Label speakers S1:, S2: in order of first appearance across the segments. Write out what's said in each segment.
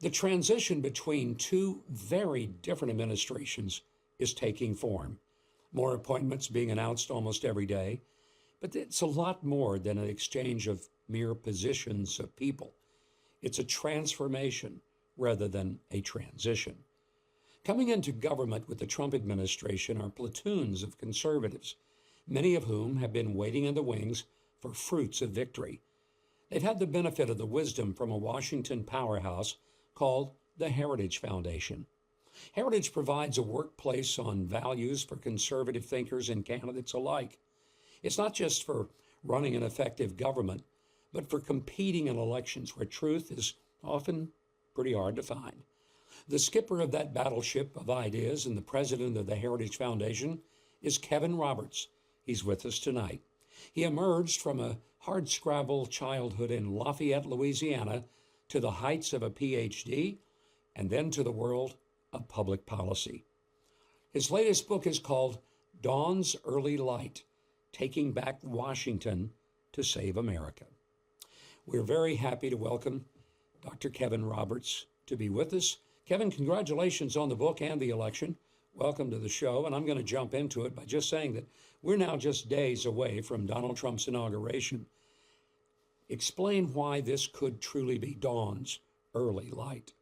S1: The transition between two very different administrations is taking form. More appointments being announced almost every day, but it's a lot more than an exchange of mere positions of people. It's a transformation rather than a transition. Coming into government with the Trump administration are platoons of conservatives, many of whom have been waiting in the wings for fruits of victory. They've had the benefit of the wisdom from a Washington powerhouse called the Heritage Foundation. Heritage provides a workplace on values for conservative thinkers and candidates alike. It's not just for running an effective government, but for competing in elections where truth is often pretty hard to find. The skipper of that battleship of ideas and the president of the Heritage Foundation is Kevin Roberts. He's with us tonight. He emerged from a hardscrabble childhood in Lafayette, Louisiana, to the heights of a PhD, and then to the world of public policy. His latest book is called Dawn's Early Light, Taking Back Washington to Save America. We're very happy to welcome Dr. Kevin Roberts to be with us. Kevin, congratulations on the book and the election. Welcome to the show, and I'm going to jump into it by just saying that we're now just days away from Donald Trump's inauguration. Explain why this could truly be Dawn's early light.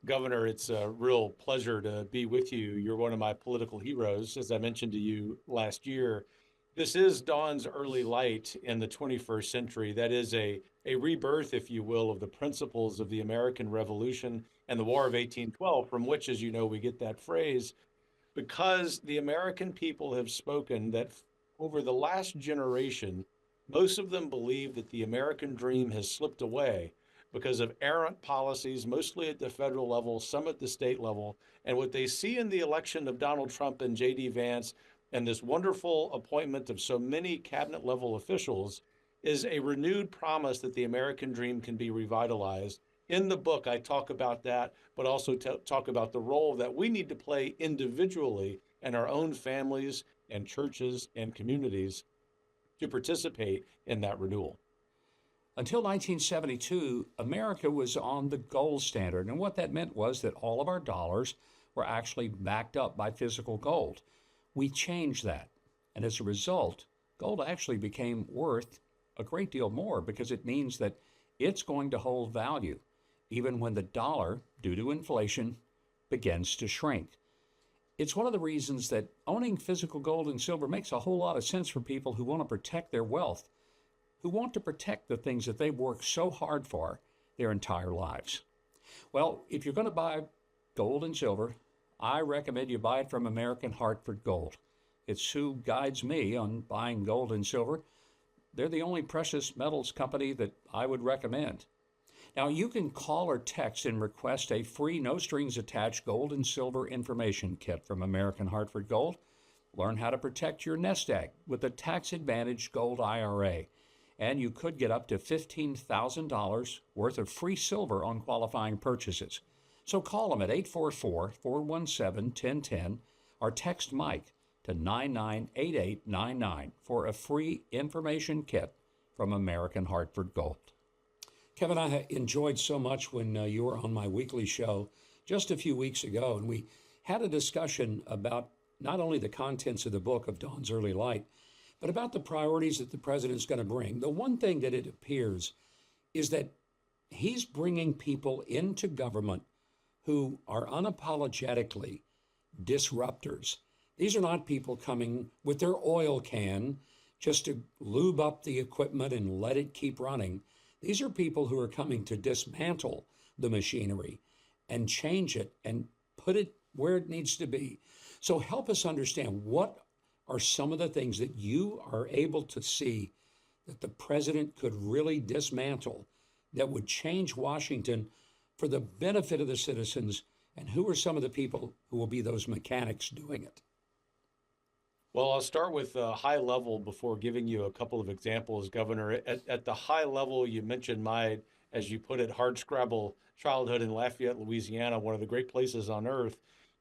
S2: Governor, it's a real pleasure to be with you. You're one of my political heroes, as I mentioned to you last year. This is Dawn's early light in the 21st century. That is a rebirth, if you will, of the principles of the American Revolution and the War of 1812, from which, as you know, we get that phrase, because the American people have spoken that over the last generation, most of them believe that the American dream has slipped away because of errant policies, mostly at the federal level, some at the state level. And what they see in the election of Donald Trump and J.D. Vance and this wonderful appointment of so many cabinet level officials is a renewed promise that the American dream can be revitalized. In the book, I talk about that, but also talk about the role that we need to play individually in our own families and churches and communities to participate in that renewal.
S1: Until 1972, America was on the gold standard, and what that meant was that all of our dollars were actually backed up by physical gold. We changed that, and as a result, gold actually became worth a great deal more because it means that it's going to hold value even when the dollar, due to inflation, begins to shrink. It's one of the reasons that owning physical gold and silver makes a whole lot of sense for people who want to protect their wealth, who want to protect the things that they've worked so hard for their entire lives. Well, if you're going to buy gold and silver, I recommend you buy it from American Hartford Gold. It's who guides me on buying gold and silver. They're the only precious metals company that I would recommend. Now, you can call or text and request a free, no-strings-attached gold and silver information kit from American Hartford Gold. Learn how to protect your nest egg with a tax-advantaged gold IRA. And you could get up to $15,000 worth of free silver on qualifying purchases. So call them at 844-417-1010 or text Mike to 998899 for a free information kit from American Hartford Gold. Kevin, I enjoyed so much when you were on my weekly show just a few weeks ago, and we had a discussion about not only the contents of the book of Dawn's Early Light, but about the priorities that the president's going to bring. The one thing that it appears is that he's bringing people into government who are unapologetically disruptors. These are not people coming with their oil can just to lube up the equipment and let it keep running. These are people who are coming to dismantle the machinery and change it and put it where it needs to be. So help us understand, what are some of the things that you are able to see that the president could really dismantle that would change Washington for the benefit of the citizens, and who are some of the people who will be those mechanics doing it?
S2: Well, I'll start with a high level before giving you a couple of examples, Governor. At the high level, you mentioned my, as you put it, hardscrabble childhood in Lafayette, Louisiana, one of the great places on earth.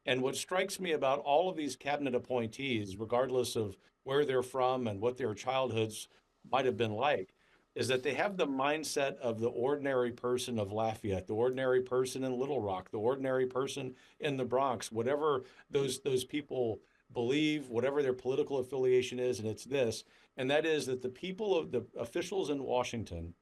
S2: And what strikes me about all of these cabinet appointees, regardless of where they're from and what their childhoods might have been like, is that they have the mindset of the ordinary person of Lafayette, the ordinary person in Little Rock, the ordinary person in the Bronx, whatever those people believe, whatever their political affiliation is, and it's this, and that is that the people of the officials in Washington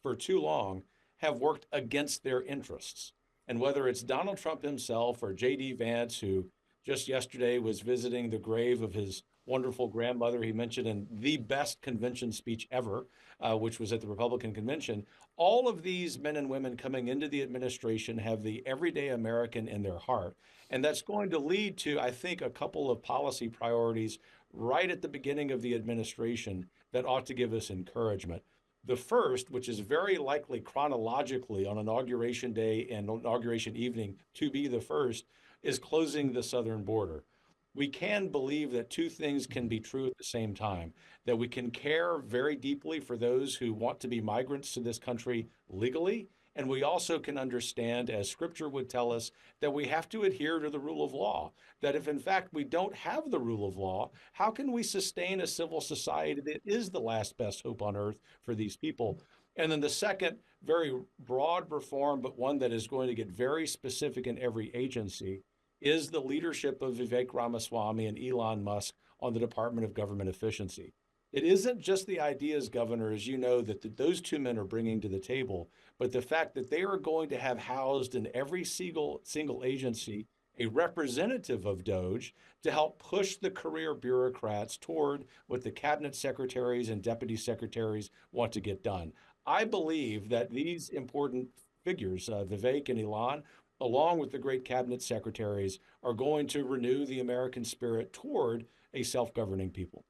S2: for too long have worked against their interests. And whether it's Donald Trump himself or J.D. Vance, who just yesterday was visiting the grave of his wonderful grandmother, he mentioned in the best convention speech ever, which was at the Republican convention. All of these men and women coming into the administration have the everyday American in their heart. And that's going to lead to, I think, a couple of policy priorities right at the beginning of the administration that ought to give us encouragement. The first, which is very likely chronologically on Inauguration Day and Inauguration Evening to be the first, is closing the southern border. We can believe that two things can be true at the same time, that we can care very deeply for those who want to be migrants to this country legally, and we also can understand, as scripture would tell us, that we have to adhere to the rule of law. That if in fact we don't have the rule of law, how can we sustain a civil society that is the last best hope on earth for these people? And then the second, very broad reform, but one that is going to get very specific in every agency, is the leadership of Vivek Ramaswamy and Elon Musk on the Department of Government Efficiency. It isn't just the ideas, Governor, as you know, that those two men are bringing to the table, but the fact that they are going to have housed in every single agency a representative of DOGE to help push the career bureaucrats toward what the cabinet secretaries and deputy secretaries want to get done. I believe that these important figures, Vivek and Elon, along with the great cabinet secretaries, are going to renew the American spirit toward a self-governing people.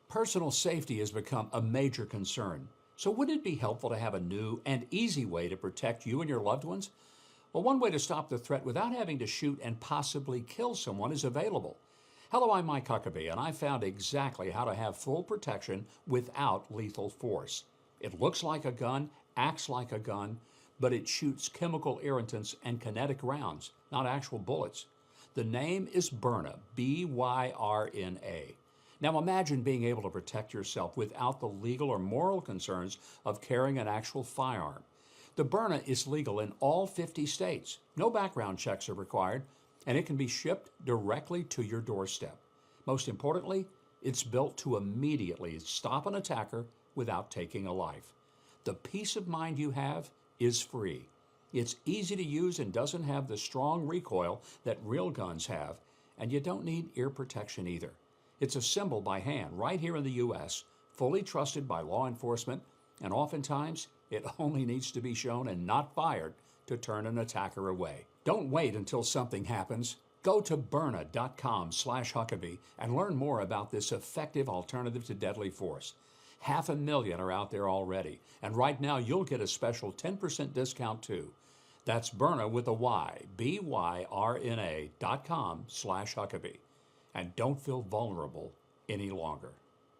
S1: Personal safety has become a major concern. So wouldn't it be helpful to have a new and easy way to protect you and your loved ones? Well, one way to stop the threat without having to shoot and possibly kill someone is available. Hello, I'm Mike Huckabee, and I found exactly how to have full protection without lethal force. It looks like a gun, acts like a gun, but it shoots chemical irritants and kinetic rounds, not actual bullets. The name is Byrna, B-Y-R-N-A. Now imagine being able to protect yourself without the legal or moral concerns of carrying an actual firearm. The Byrna is legal in all 50 states. No background checks are required, and it can be shipped directly to your doorstep. Most importantly, it's built to immediately stop an attacker without taking a life. The peace of mind you have is free. It's easy to use and doesn't have the strong recoil that real guns have, and you don't need ear protection either. It's assembled by hand right here in the U.S., fully trusted by law enforcement, and oftentimes it only needs to be shown and not fired to turn an attacker away. Don't wait until something happens. Go to Byrna.com/Huckabee and learn more about this effective alternative to deadly force. 500,000 are out there already, and right now you'll get a special 10% discount too. That's Byrna with a Y, BYRNA.com/Huckabee. And don't feel vulnerable any longer.